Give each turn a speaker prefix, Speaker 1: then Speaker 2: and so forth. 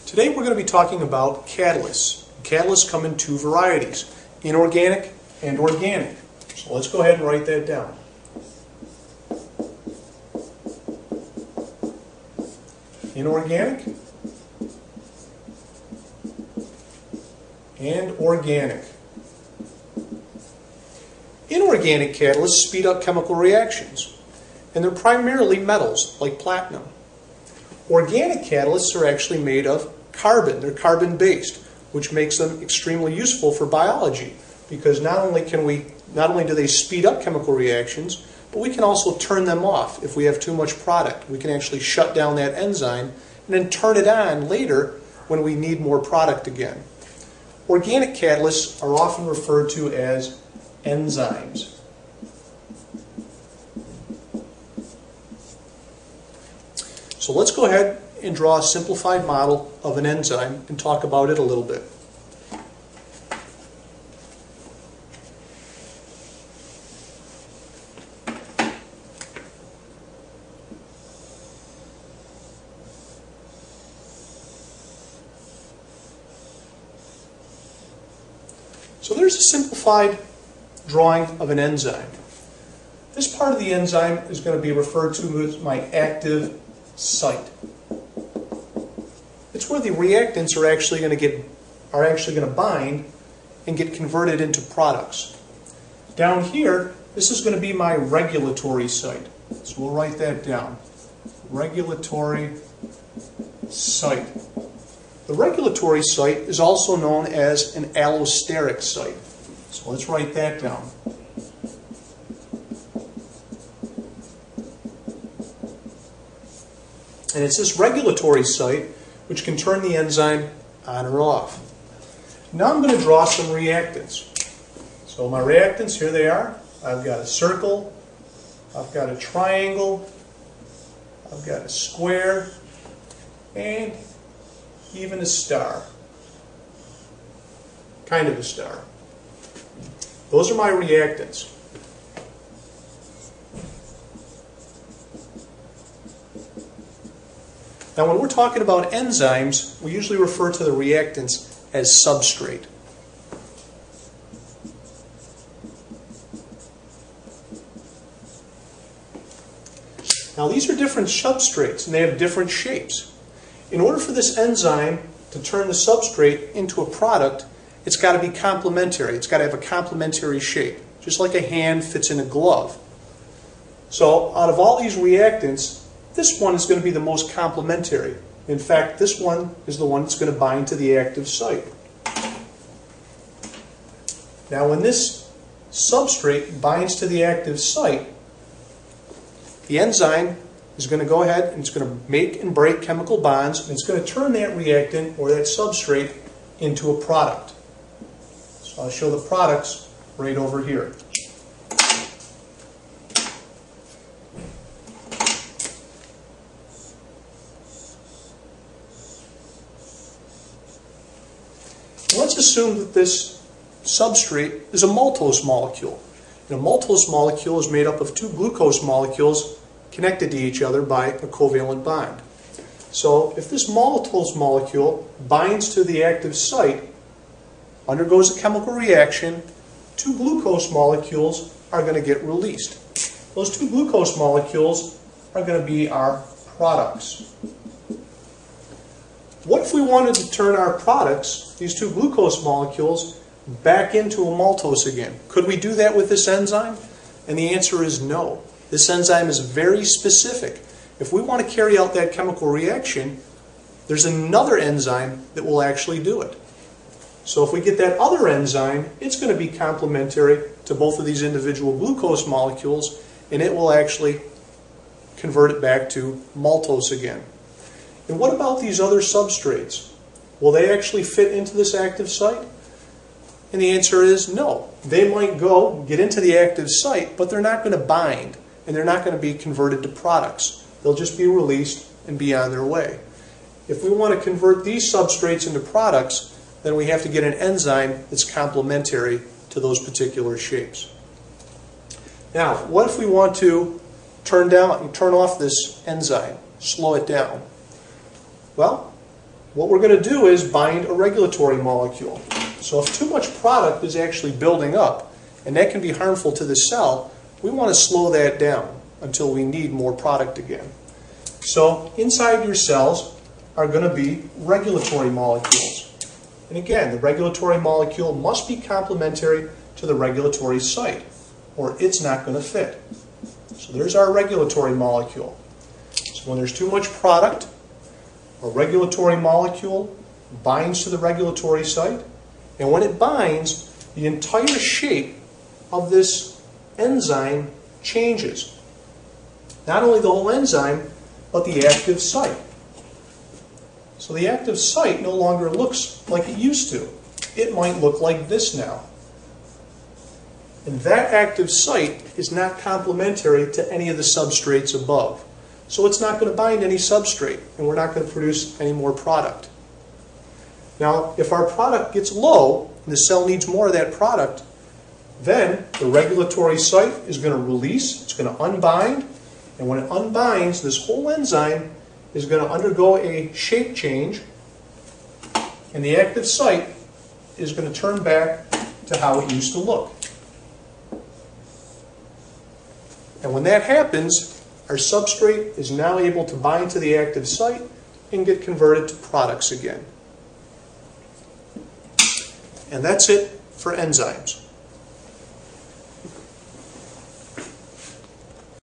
Speaker 1: Today we're going to be talking about catalysts. Catalysts come in two varieties, inorganic and organic. So let's go ahead and write that down. Inorganic and organic. Inorganic catalysts speed up chemical reactions, and they're primarily metals like platinum. Organic catalysts are actually made of carbon. They're carbon-based, which makes them extremely useful for biology, because not only do they speed up chemical reactions, but we can also turn them off if we have too much product. We can actually shut down that enzyme and then turn it on later when we need more product again. Organic catalysts are often referred to as enzymes. So let's go ahead and draw a simplified model of an enzyme and talk about it a little bit. So there's a simplified drawing of an enzyme. This part of the enzyme is going to be referred to as my active site. It's where the reactants are actually going to bind and get converted into products. Down here, this is going to be my regulatory site. So we'll write that down. Regulatory site. The regulatory site is also known as an allosteric site. So let's write that down. And it's this regulatory site which can turn the enzyme on or off. Now I'm going to draw some reactants. So my reactants, here they are. I've got a circle, I've got a triangle, I've got a square, and even a star. Kind of a star. Those are my reactants. Now when we're talking about enzymes, we usually refer to the reactants as substrate. Now these are different substrates and they have different shapes. In order for this enzyme to turn the substrate into a product, it's got to be complementary. It's got to have a complementary shape, just like a hand fits in a glove. So out of all these reactants, this one is going to be the most complementary. In fact, this one is the one that's going to bind to the active site. Now when this substrate binds to the active site, the enzyme is going to go ahead and it's going to make and break chemical bonds, and it's going to turn that reactant or that substrate into a product. So I'll show the products right over here. Let's assume that this substrate is a maltose molecule. And a maltose molecule is made up of two glucose molecules connected to each other by a covalent bond. So if this maltose molecule binds to the active site, undergoes a chemical reaction, two glucose molecules are going to get released. Those two glucose molecules are going to be our products. What if we wanted to turn our products, these two glucose molecules, back into a maltose again? Could we do that with this enzyme? And the answer is no. This enzyme is very specific. If we want to carry out that chemical reaction, there's another enzyme that will actually do it. So if we get that other enzyme, it's going to be complementary to both of these individual glucose molecules, and it will actually convert it back to maltose again. And what about these other substrates? Will they actually fit into this active site? And the answer is no. They might get into the active site, but they're not going to bind, and they're not going to be converted to products. They'll just be released and be on their way. If we want to convert these substrates into products, then we have to get an enzyme that's complementary to those particular shapes. Now, what if we want to turn off this enzyme, slow it down? Well, what we're going to do is bind a regulatory molecule. So if too much product is actually building up, and that can be harmful to the cell, we want to slow that down until we need more product again. So inside your cells are going to be regulatory molecules. And again, the regulatory molecule must be complementary to the regulatory site, or it's not going to fit. So there's our regulatory molecule. So when there's too much product, a regulatory molecule binds to the regulatory site, and when it binds, the entire shape of this enzyme changes. Not only the whole enzyme, but the active site. So the active site no longer looks like it used to. It might look like this now. And that active site is not complementary to any of the substrates above. So it's not going to bind any substrate, and we're not going to produce any more product. Now, if our product gets low, and the cell needs more of that product, then the regulatory site is going to release, it's going to unbind, and when it unbinds, this whole enzyme is going to undergo a shape change, and the active site is going to turn back to how it used to look. And when that happens, our substrate is now able to bind to the active site and get converted to products again. And that's it for enzymes.